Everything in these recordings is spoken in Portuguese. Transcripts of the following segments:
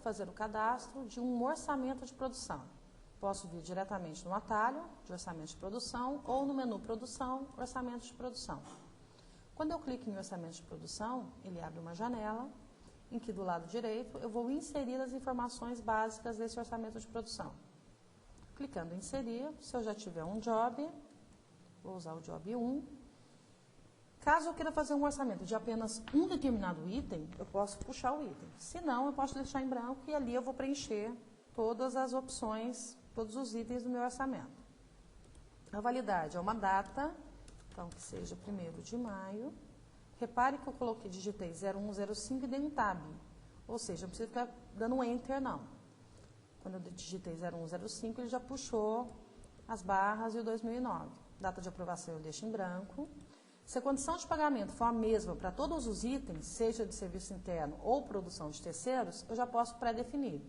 fazer o cadastro de um orçamento de produção. Posso vir diretamente no atalho de orçamento de produção ou no menu produção, orçamento de produção. Quando eu clico em orçamento de produção, ele abre uma janela em que do lado direito eu vou inserir as informações básicas desse orçamento de produção. Clicando em inserir, se eu já tiver um job, vou usar o job 1. Caso eu queira fazer um orçamento de apenas um determinado item, eu posso puxar o item. Se não, eu posso deixar em branco e ali eu vou preencher todas as opções, todos os itens do meu orçamento. A validade é uma data, então que seja 1º de maio. Repare que eu digitei 0105 e dei um tab, ou seja, não precisa ficar dando um enter não. Quando eu digitei 0105, ele já puxou as barras e o 2009. Data de aprovação eu deixo em branco. Se a condição de pagamento for a mesma para todos os itens, seja de serviço interno ou produção de terceiros, eu já posso pré-definir.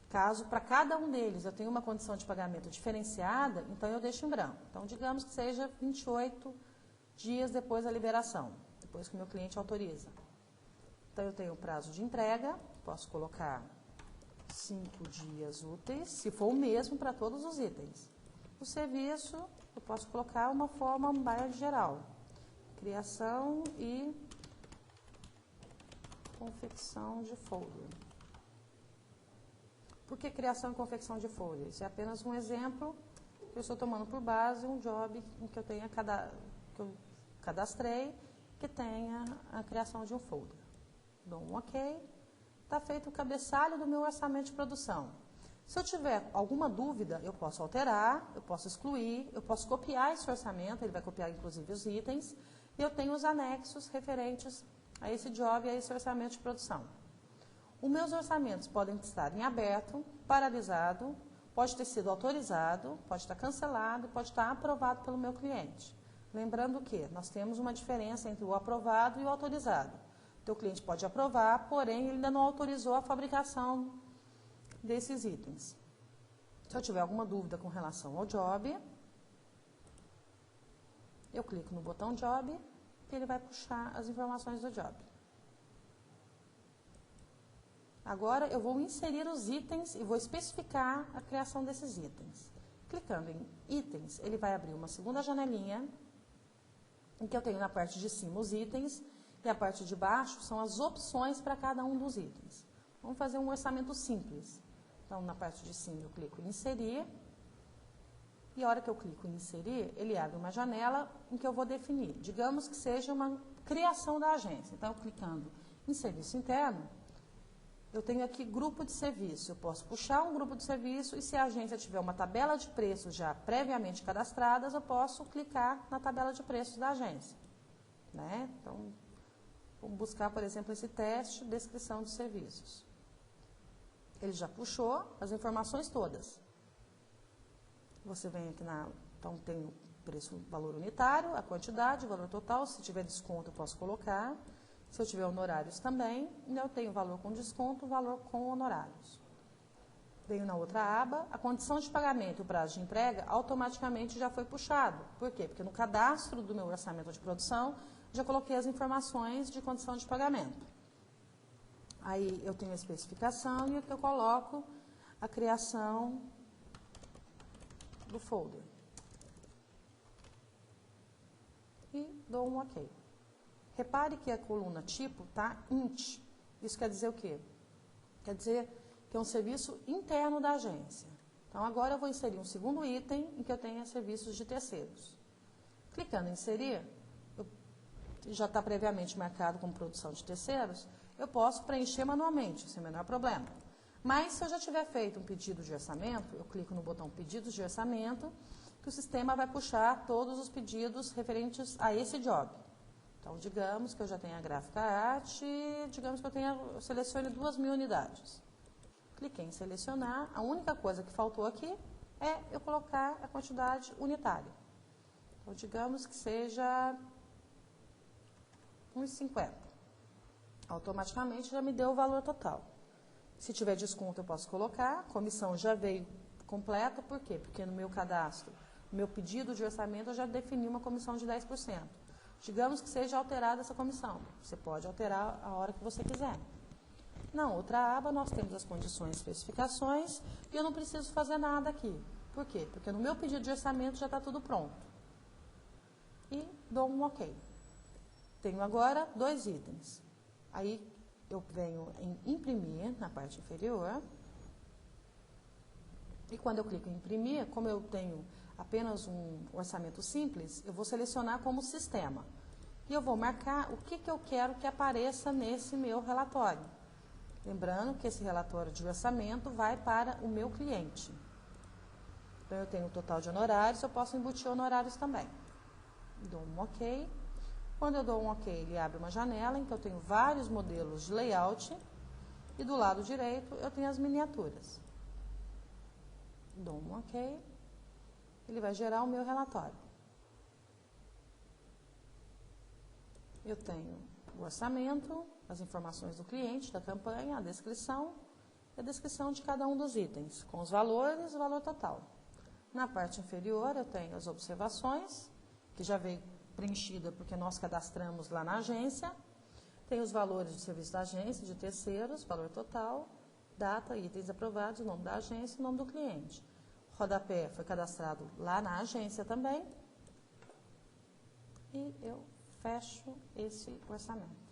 Caso para cada um deles eu tenha uma condição de pagamento diferenciada, então eu deixo em branco. Então, digamos que seja 28 dias depois da liberação, depois que o meu cliente autoriza. Então, eu tenho o prazo de entrega, posso colocar 5 dias úteis, se for o mesmo para todos os itens. O serviço, eu posso colocar uma forma mais geral. Criação e confecção de folder. Por que criação e confecção de folder? Isso é apenas um exemplo que eu estou tomando por base um job em que eu tenha que eu cadastrei, que tenha a criação de um folder. Dou um OK. Está feito o cabeçalho do meu orçamento de produção. Se eu tiver alguma dúvida, eu posso alterar, eu posso excluir, eu posso copiar esse orçamento, ele vai copiar inclusive os itens, e eu tenho os anexos referentes a esse job e a esse orçamento de produção. Os meus orçamentos podem estar em aberto, paralisado, pode ter sido autorizado, pode estar cancelado, pode estar aprovado pelo meu cliente. Lembrando que nós temos uma diferença entre o aprovado e o autorizado. O teu cliente pode aprovar, porém ele ainda não autorizou a fabricação desses itens. Se eu tiver alguma dúvida com relação ao job, eu clico no botão job e ele vai puxar as informações do job. Agora eu vou inserir os itens e vou especificar a criação desses itens. Clicando em itens, ele vai abrir uma segunda janelinha, em que eu tenho na parte de cima os itens e a parte de baixo são as opções para cada um dos itens. Vamos fazer um orçamento simples. Então, na parte de cima eu clico em inserir e a hora que eu clico em inserir, ele abre uma janela em que eu vou definir. Digamos que seja uma criação da agência. Então, clicando em serviço interno, eu tenho aqui grupo de serviço. Eu posso puxar um grupo de serviço e se a agência tiver uma tabela de preços já previamente cadastradas, eu posso clicar na tabela de preços da agência. Né? Então, vamos buscar, por exemplo, esse teste, descrição de serviços. Ele já puxou as informações todas. Você vem aqui então tem o preço, valor unitário, a quantidade, o valor total. Se tiver desconto, eu posso colocar. Se eu tiver honorários também, eu tenho valor com desconto, valor com honorários. Venho na outra aba, a condição de pagamento e o prazo de entrega automaticamente já foi puxado. Por quê? Porque no cadastro do meu orçamento de produção, já coloquei as informações de condição de pagamento. Aí eu tenho a especificação e eu coloco a criação do folder. E dou um OK. Repare que a coluna tipo está int. Isso quer dizer o quê? Quer dizer que é um serviço interno da agência. Então, agora eu vou inserir um segundo item em que eu tenha serviços de terceiros. Clicando em inserir, já está previamente marcado como produção de terceiros, eu posso preencher manualmente, sem o menor problema. Mas, se eu já tiver feito um pedido de orçamento, eu clico no botão Pedidos de Orçamento, que o sistema vai puxar todos os pedidos referentes a esse job. Então, digamos que eu já tenha a gráfica arte, digamos que eu selecione 2.000 unidades. Cliquei em selecionar, a única coisa que faltou aqui é eu colocar a quantidade unitária. Então, digamos que seja 1,50. Automaticamente já me deu o valor total. Se tiver desconto, eu posso colocar. A comissão já veio completa, por quê? Porque no meu cadastro, no meu pedido de orçamento, eu já defini uma comissão de 10%. Digamos que seja alterada essa comissão. Você pode alterar a hora que você quiser. Na outra aba, nós temos as condições e especificações e eu não preciso fazer nada aqui. Por quê? Porque no meu pedido de orçamento já está tudo pronto. E dou um OK. Tenho agora 2 itens. Aí eu venho em imprimir na parte inferior. E quando eu clico em imprimir, como eu tenho apenas um orçamento simples, eu vou selecionar como sistema. E eu vou marcar o que eu quero que apareça nesse meu relatório. Lembrando que esse relatório de orçamento vai para o meu cliente. Então, eu tenho o total de honorários, eu posso embutir honorários também. Dou um OK. Quando eu dou um OK, ele abre uma janela em que eu tenho vários modelos de layout. E do lado direito, eu tenho as miniaturas. Dou um OK. Ele vai gerar o meu relatório. Eu tenho o orçamento, as informações do cliente, da campanha, a descrição e a descrição de cada um dos itens, com os valores e o valor total. Na parte inferior, eu tenho as observações, que já veio preenchida porque nós cadastramos lá na agência. Tem os valores de serviço da agência, de terceiros, valor total, data, itens aprovados, o nome da agência e o nome do cliente. O rodapé foi cadastrado lá na agência também. E eu fecho esse orçamento.